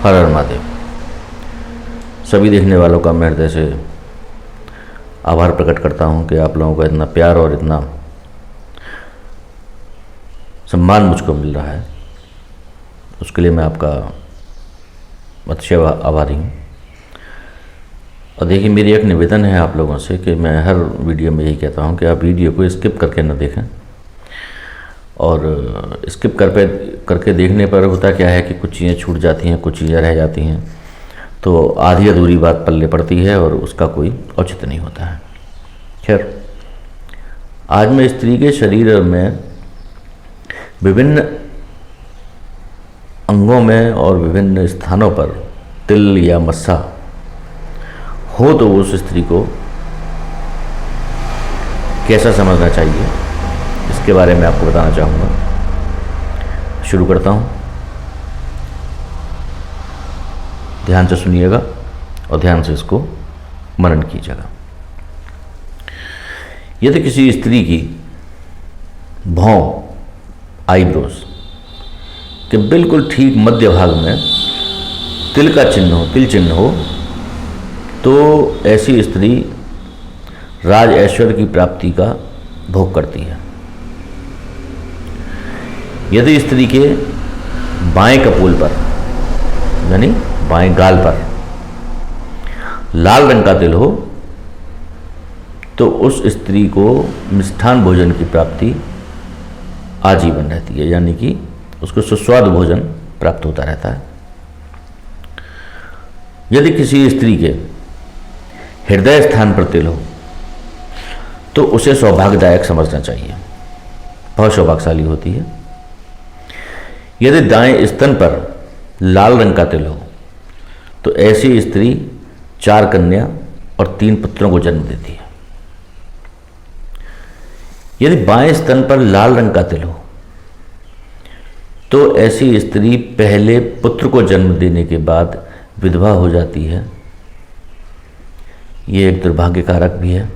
हर हर महादेव। सभी देखने वालों का मैं हृदय से आभार प्रकट करता हूं कि आप लोगों का इतना प्यार और इतना सम्मान मुझको मिल रहा है, उसके लिए मैं आपका अतिशय आभारी हूँ। और देखिए, मेरी एक निवेदन है आप लोगों से कि मैं हर वीडियो में यही कहता हूँ कि आप वीडियो को स्किप करके न देखें। और स्किप करके देखने पर होता क्या है कि कुछ चीज़ें छूट जाती हैं, कुछ चीज़ें रह जाती हैं, तो आधी अधूरी बात पल्ले पड़ती है और उसका कोई औचित्य नहीं होता है। खैर, आज मैं स्त्री के शरीर में विभिन्न अंगों में और विभिन्न स्थानों पर तिल या मस्सा हो तो उस स्त्री को कैसा समझना चाहिए, इसके बारे में आपको बताना चाहूँगा। शुरू करता हूँ, ध्यान से सुनिएगा और ध्यान से इसको मनन कीजिएगा। यदि किसी स्त्री की भौं, आईब्रोज के बिल्कुल ठीक मध्य भाग में तिल का चिन्ह हो, तिल चिन्ह हो, तो ऐसी स्त्री राज ऐश्वर्य की प्राप्ति का भोग करती है। यदि स्त्री के बाएं कपोल पर यानी बाएं गाल पर लाल रंग का तिल हो तो उस स्त्री को मिष्ठान भोजन की प्राप्ति आजीवन रहती है, यानी कि उसको सुस्वाद भोजन प्राप्त होता रहता है। यदि किसी स्त्री के हृदय स्थान पर तिल हो तो उसे सौभाग्यदायक समझना चाहिए, बहुत सौभाग्यशाली होती है। यदि दाएं स्तन पर लाल रंग का तिल हो तो ऐसी स्त्री 4 कन्या और 3 पुत्रों को जन्म देती है। यदि बाएं स्तन पर लाल रंग का तिल हो तो ऐसी स्त्री पहले पुत्र को जन्म देने के बाद विधवा हो जाती है। ये एक दुर्भाग्य कारक भी है,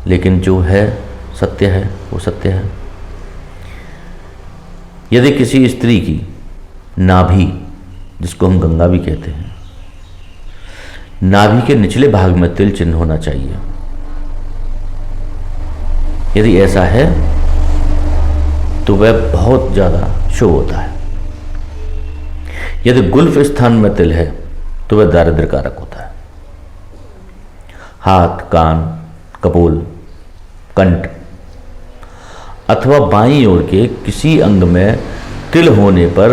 लेकिन जो है सत्य है वो सत्य है। यदि किसी स्त्री की नाभि, जिसको हम गंगा भी कहते हैं, नाभि के निचले भाग में तिल चिन्ह होना चाहिए। यदि ऐसा है तो वह बहुत ज़्यादा शुभ होता है। यदि गुल्फ स्थान में तिल है तो वह दारिद्र्य कारक होता है। हाथ, कान, कपोल, कंठ अथवा बाईं ओर के किसी अंग में तिल होने पर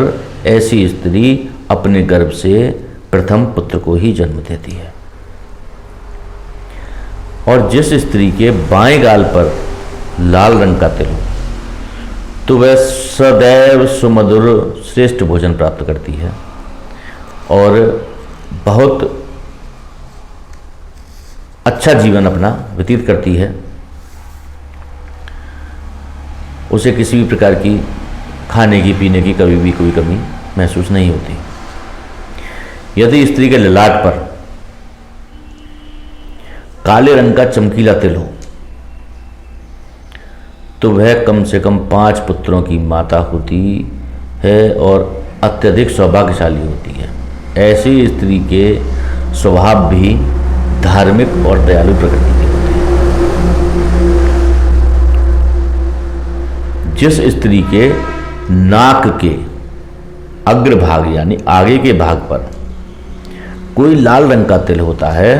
ऐसी स्त्री अपने गर्भ से प्रथम पुत्र को ही जन्म देती है। और जिस स्त्री के बाएं गाल पर लाल रंग का तिल हो तो वह सदैव सुमधुर श्रेष्ठ भोजन प्राप्त करती है और बहुत अच्छा जीवन अपना व्यतीत करती है। उसे किसी भी प्रकार की खाने की, पीने की कभी भी कोई कमी महसूस नहीं होती। यदि स्त्री के ललाट पर काले रंग का चमकीला तिल हो तो वह कम से कम 5 पुत्रों की माता होती है और अत्यधिक सौभाग्यशाली होती है। ऐसी स्त्री के स्वभाव भी धार्मिक और दयालु प्रकृति के होते हैं। जिस स्त्री के नाक के अग्रभाग यानी आगे के भाग पर कोई लाल रंग का तिल होता है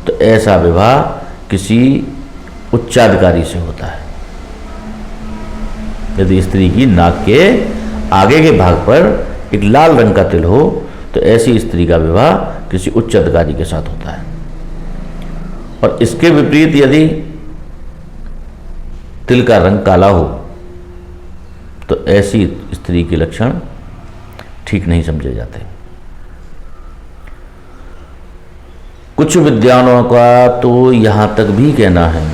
तो ऐसा विवाह किसी उच्चाधिकारी से होता है। यदि स्त्री की नाक के आगे के भाग पर एक लाल रंग का तिल हो तो ऐसी स्त्री का विवाह किसी उच्च अधिकारी के साथ होता है। और इसके विपरीत यदि तिल का रंग काला हो तो ऐसी स्त्री के लक्षण ठीक नहीं समझे जाते। कुछ विद्वानों का तो यहां तक भी कहना है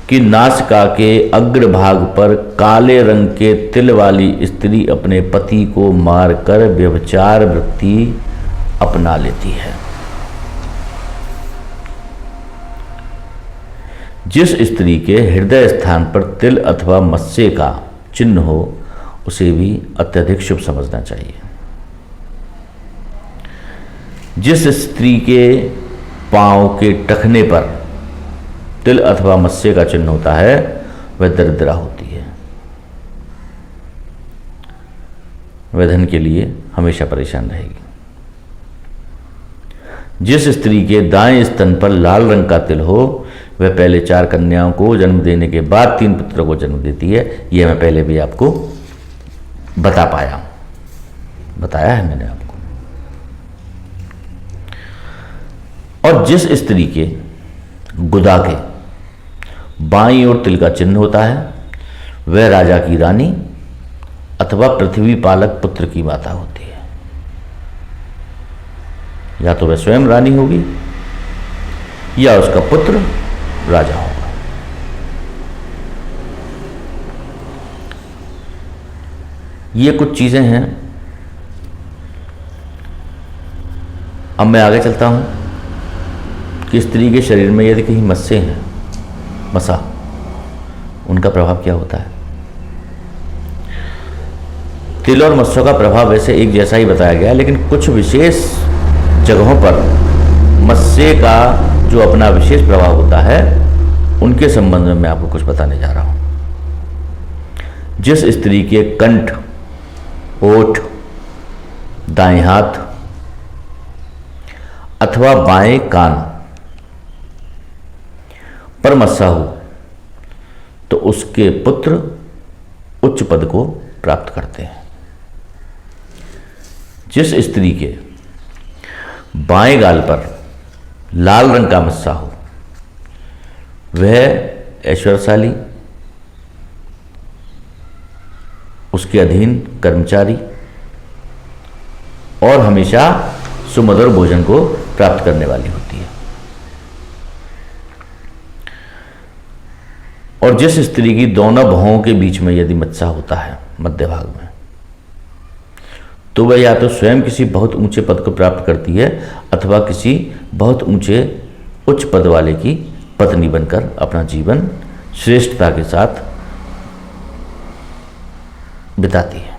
कि नासिका के अग्रभाग पर काले रंग के तिल वाली स्त्री अपने पति को मारकर व्यभिचार वृत्ति अपना लेती है। जिस स्त्री के हृदय स्थान पर तिल अथवा मत्स्य का चिन्ह हो उसे भी अत्यधिक शुभ समझना चाहिए। जिस स्त्री के पांव के टखने पर तिल अथवा मत्स्य का चिन्ह होता है वह दरिद्रा होती है, वह धन के लिए हमेशा परेशान रहेगी। जिस स्त्री के दाएं स्तन पर लाल रंग का तिल हो वह पहले 4 कन्याओं को जन्म देने के बाद 3 पुत्रों को जन्म देती है। यह मैं पहले भी आपको बताया है मैंने आपको। और जिस स्त्री के गुदा के बाईं ओर तिल का चिन्ह होता है वह राजा की रानी अथवा पृथ्वी पालक पुत्र की माता होती है। या तो वह स्वयं रानी होगी या उसका पुत्र राजा होगा। ये कुछ चीजें हैं। अब मैं आगे चलता हूं कि स्त्री के शरीर में यदि कहीं मस्से हैं, मसा, उनका प्रभाव क्या होता है। तिल और मस्सों का प्रभाव वैसे एक जैसा ही बताया गया है, लेकिन कुछ विशेष जगहों पर मत्स्य का जो अपना विशेष प्रभाव होता है उनके संबंध में मैं आपको कुछ बताने जा रहा हूं। जिस स्त्री के कंठ, ओठ, दाएं हाथ अथवा बाएं कान पर मस्सा हो तो उसके पुत्र उच्च पद को प्राप्त करते हैं। जिस स्त्री के बाएं गाल पर लाल रंग का मस्सा हो वह ऐश्वर्यशाली, उसके अधीन कर्मचारी और हमेशा सुमधुर भोजन को प्राप्त करने वाली होती है। और जिस स्त्री की दोनों भौहों के बीच में यदि मत्सा होता है मध्य भाग में, तो वह या तो स्वयं किसी बहुत ऊंचे पद को प्राप्त करती है अथवा किसी बहुत ऊंचे उच्च पद वाले की पत्नी बनकर अपना जीवन श्रेष्ठता के साथ बिताती है।